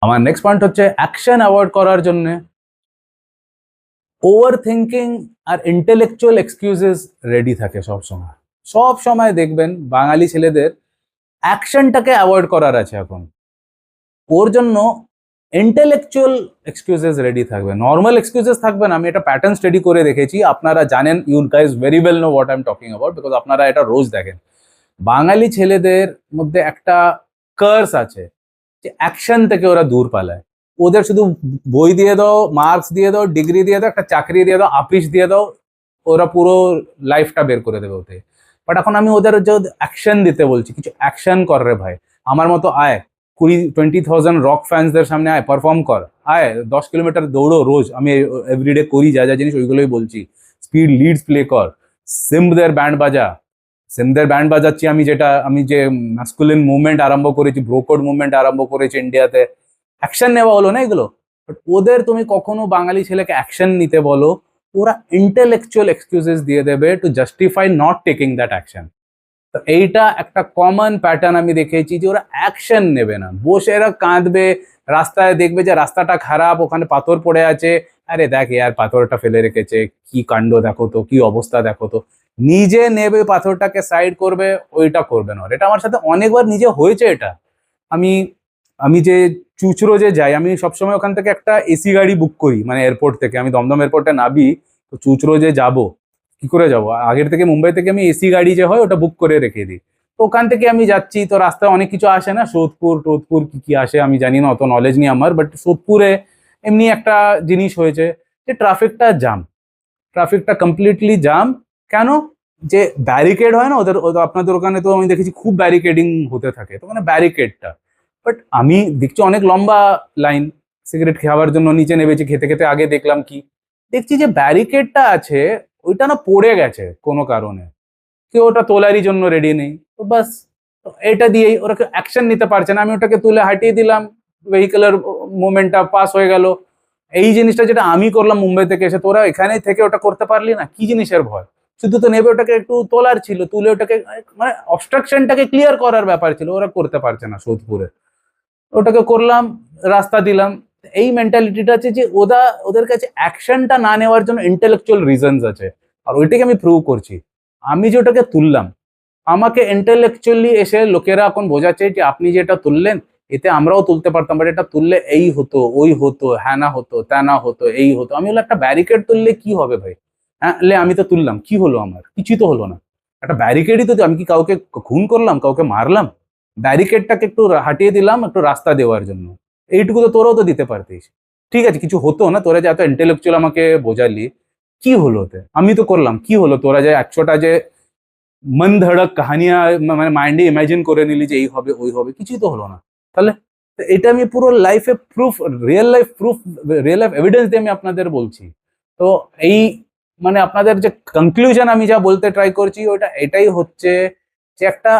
আমার next point হচ্ছে action avoid করার জন্য ওভার থিঙ্কিং আর ইন্টেলেকচুয়াল এক্সকিউজেস রেডি থাকে সব সময়। সব সময় দেখবেন বাঙালি ছেলেদের অ্যাকশনটাকে অ্যাভয়েড করার আছে এখন, ওর জন্য ইন্টেলেকচুয়াল এক্সকিউজেস রেডি থাকবে, নর্মাল এক্সকিউজেস থাকবে না। আমি এটা প্যাটার্ন স্টাডি করে দেখেছি, আপনারা জানেন, you guys very well know what I am talking about, because আপনারা এটা রোজ দেখেন। বাঙালি ছেলেদের মধ্যে একটা কার্স আছে যে অ্যাকশন থেকে ওরা দূর পালায়। ওদের শুধু বই দিয়ে দাও, মার্কস দিয়ে দাও, ডিগ্রি দিয়ে দাও, একটা চাকরি দিয়ে দাও, আপিস দিয়ে দাও, ওরা পুরো লাইফটা বের করে দেবে ওতে। বাট এখন আমি ওদের যে অ্যাকশন দিতে বলছি, কিছু অ্যাকশন কর রে ভাই। আমার মতো আয়, 20,000 রক ফ্যান্সদের সামনে আয়, পারফর্ম কর, আয় 10 কিলোমিটার দৌড়ো রোজ। আমি এভরিডে করি যা যা জিনিস, ওইগুলোই বলছি। স্পিড লিডস প্লে কর, সিম্বদের ব্যান্ড বাজা। সিন্ধের ব্যান্ড বাজাচ্ছি আমি, যেটা আমি যে ম্যাসকুলিন মুভমেন্ট আরম্ভ করেছি, ব্রোকোড মুভমেন্ট আরম্ভ করেছি ইন্ডিয়াতে, অ্যাকশন নেওয়া হলো না এগুলো। বাট ওদের তুমি কখনো বাঙালি ছেলেকে অ্যাকশন নিতে বলো, ওরা ইন্টেলেকচুয়াল এক্সকিউজেস দিয়ে দেবে to justify not taking that action. তো এইটা একটা কমন প্যাটার্ন আমি দেখেছি, যে ওরা অ্যাকশন নেবে না, বসে এরা কাঁদবে। রাস্তায় দেখবে যে রাস্তাটা খারাপ, ওখানে পাথর পড়ে আছে, আরে দেখ ইয়ার পাথরটা ফেলে রেখেছে, কি কাণ্ড দেখো তো, কি অবস্থা দেখো তো। নিজে নেবে পাথরটাকে সাইড করবে, ওইটা করবে না। এটা আমার সাথে অনেকবার নিজে হয়েছে এটা। আমি আমি যে চুচড়ো যে যাই, আমি সবসময় ওখান থেকে একটা এসি গাড়ি বুক করি, মানে এয়ারপোর্ট থেকে আমি দমদম এয়ারপোর্টে নাবি, তো চুচড়ো যে যাব, কি করে যাব, আগের থেকে মুম্বাই থেকে আমি এসি গাড়ি যে হয় ওটা বুক করে রেখে দিই। তো ওখান থেকে আমি যাচ্ছি, তো রাস্তায় অনেক কিছু আসে না, সোদপুর টোদপুর কি কি আসে আমি জানি না, অত নলেজ নেই আমার। বাট সোদপুরে এমনি একটা জিনিস হয়েছে যে ট্রাফিকটা জাম, ট্রাফিকটা কমপ্লিটলি জাম। কেন? যে ব্যারিকেড হয় না ওদের, আপনাদের ওখানে তো আমি দেখেছি খুব ব্যারিকেডিং হতে থাকে, তো মানে ব্যারিকেডটা। বাট আমি দেখছি অনেক লম্বা লাইন, সিগারেট খাওয়ার জন্য নিচে নেমেছি, খেতে খেতে আগে দেখলাম কি, দেখছি যে ব্যারিকেডটা আছে ওইটা না পড়ে গেছে কোনো কারণে, কেউ ওটা তোলারই জন্য রেডি নেই। তো বাস, এটা দিয়েই ওরা অ্যাকশন নিতে পারছে না, আমি ওটাকে তুলে হাঁটিয়ে দিলাম, ভেহিকেলের মুভমেন্টটা পাস হয়ে গেল। এই জিনিসটা যেটা আমি করলাম মুম্বাই থেকে এসে, তোরা এখানে থেকে ওটা করতে পারলি না, কি জিনিসের ভয়? শুধু তো নেবে ওটাকে একটু তোলার ছিল, তুলে ওটাকে মানে অবস্ট্রাকশনটাকে ক্লিয়ার করার ব্যাপার ছিল, ওরা করতে পারছে না সোদপুরে। ওটাকে করলাম, রাস্তা দিলাম। এই মেন্টালিটিটা আছে যে ওদের কাছে অ্যাকশনটা না নেওয়ার জন্য ইন্টেলেকচুয়াল রিজনস আছে, আর ওইটাকে আমি প্রুভ করছি। আমি যে ওটাকে তুললাম, আমাকে ইন্টেলেকচুয়ালি এসে লোকেরা এখন বোঝাচ্ছে যে আপনি যেটা তুললেন এতে আমরাও তুলতে পারতাম, বাট এটা তুললে এই হতো, ওই হতো, হ্যাঁ না হতো, তা না হতো, এই হতো। আমি বললাম একটা ব্যারিকেড তুললে কি হবে ভাই? হ্যাঁ লে, আমি তো তুললাম, কি হলো আমার? কিছুই তো হলো না। একটা ব্যারিকেডই তো, আমি কি কাউকে খুন করলাম, কাউকে মারলাম? ব্যারিকেডটাকে একটু হাঁটিয়ে দিলাম একটু রাস্তা দেওয়ার জন্য, এইটুকু তো তোরাও তো দিতে পারতিস। ঠিক আছে কিছু হতো না, তোরা যে এত ইন্টেলেকচুয়াল আমাকে বোঝালি, কি হলো ওতে? আমি তো করলাম, কি হলো? তোরা যে 100টা যে মন ধড়ক কাহানিয়া মানে মাইন্ডে ইমাজিন করে নিলি যে এই হবে ওই হবে, কিছুই তো হলো না। তাহলে তো এটা আমি পুরো লাইফে proof, proof, real life evidence দিয়ে আমি আপনাদের বলছি। তো এই মানে আপনাদের যে কনক্লুশন আমি যা বলতে ট্রাই করছি ওটা এটাই হচ্ছে যে একটা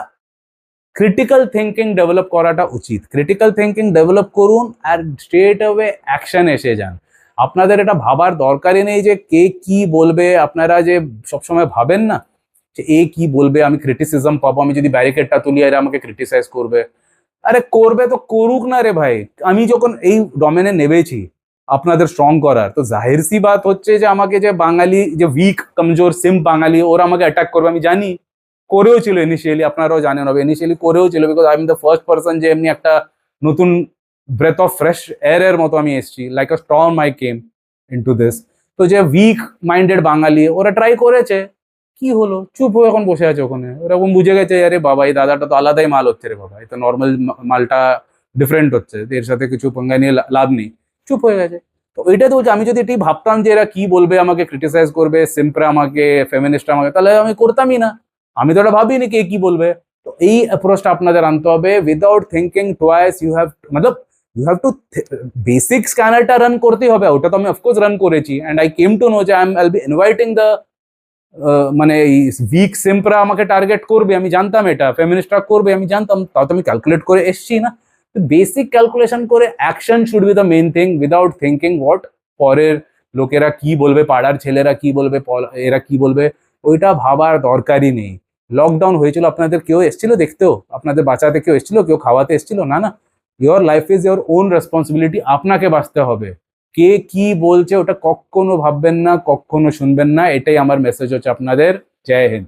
ক্রিটিক্যাল থিঙ্কিং ডেভেলপ করাটা উচিত। ক্রিটিক্যাল থিঙ্কিং ডেভেলপ করুন আর স্ট্রেট অ্যাওয়ে অ্যাকশন এসে যান। আপনাদের এটা ভাবার দরকারই নেই যে কে কি বলবে। আপনারা যে সবসময় ভাবেন না যে এ কি বলবে, আমি ক্রিটিসিজম পাবো, আমি যদি ব্যারিকেডটা তুলি আর আমাকে ক্রিটিসাইজ করবে। আরে করবে তো করুক না রে ভাই। আমি যখন এই ডোমেনে নেমেছি আপনাদের স্ট্রং করার, তো জাহির সি বাত হচ্ছে যে আমাকে যে বাঙালি যে উইক কমজোর সিম বাঙালি ওরা আমাকে অ্যাটাক করবে, আমি জানি। করেও ছিল ইনিশিয়ালি, আপনারাও জানেন হবে, ইনিশিয়ালি করেও ছিল, because I am the first person যে এমনি একটা নতুন ব্রেথ অফ ফ্রেশ এয়ার এর মতো আমি এসেছি, like a storm I came into this. তো যে উইক মাইন্ডেড বাঙালি ওরা ট্রাই করেছে, কি হলো? চুপ হয়ে এখন বসে আছে ওখানে। ওরকম বুঝে গেছে আরে বাবা এই দাদাটা তো আলাদাই মাল হচ্ছে রে বাবা, এই তো নর্মাল মালটা ডিফারেন্ট হচ্ছে, এর সাথে কিছু পঙ্গা নিয়ে লাভ নেই, চুপ হয়ে গেছে। তো ওইটা তো বলছি, আমি যদি এটি ভাবতাম যে এরা কি বলবে, আমাকে ক্রিটিসাইজ করবে, সিম্পরা আমাকে, ফেমিনিস্ট আমাকে, তাহলে আমি করতামই না। আমি তো ওটা ভাবিনি কে কি বলবে। তো এই অ্যাপ্রোচটা আপনাদের আনতে হবে, without thinking twice. You have মতলব ইউ হ্যাভ টু বেসিক স্ক্যানারটা রান করতেই হবে, ওটা তো আমি অফকোর্স রান করেছি। And I came to know যে আইল বি ইনভাইটিং দ্য মানে এই উইক সিম্পরা আমাকে টার্গেট করবে, আমি জানতাম। এটা ফেমিনিস্টরা করবে আমি জানতাম, তাও তো আমি ক্যালকুলেট করে এসছি না। বেসিক ক্যালকুলেশন করে action should be the main thing, without thinking what পরের লোকেরা কি বলবে, পাড়ার ছেলেরা কি বলবে, এরা কি বলবে, ওইটা ভাবার দরকারই নেই। লকডাউন হয়েছিল, আপনাদের কেউ এসেছিল দেখতেও? আপনাদের বাঁচাতে কেউ এসেছিল? কেউ খাওয়াতে এসেছিল? না না। Your life is your own responsibility, আপনাকে বাঁচতে হবে। কে কি বলছে ওটা কখনো ভাববেন না, কখনো শুনবেন না, এটাই আমার মেসেজ হচ্ছে আপনাদের। জয় হিন্দ।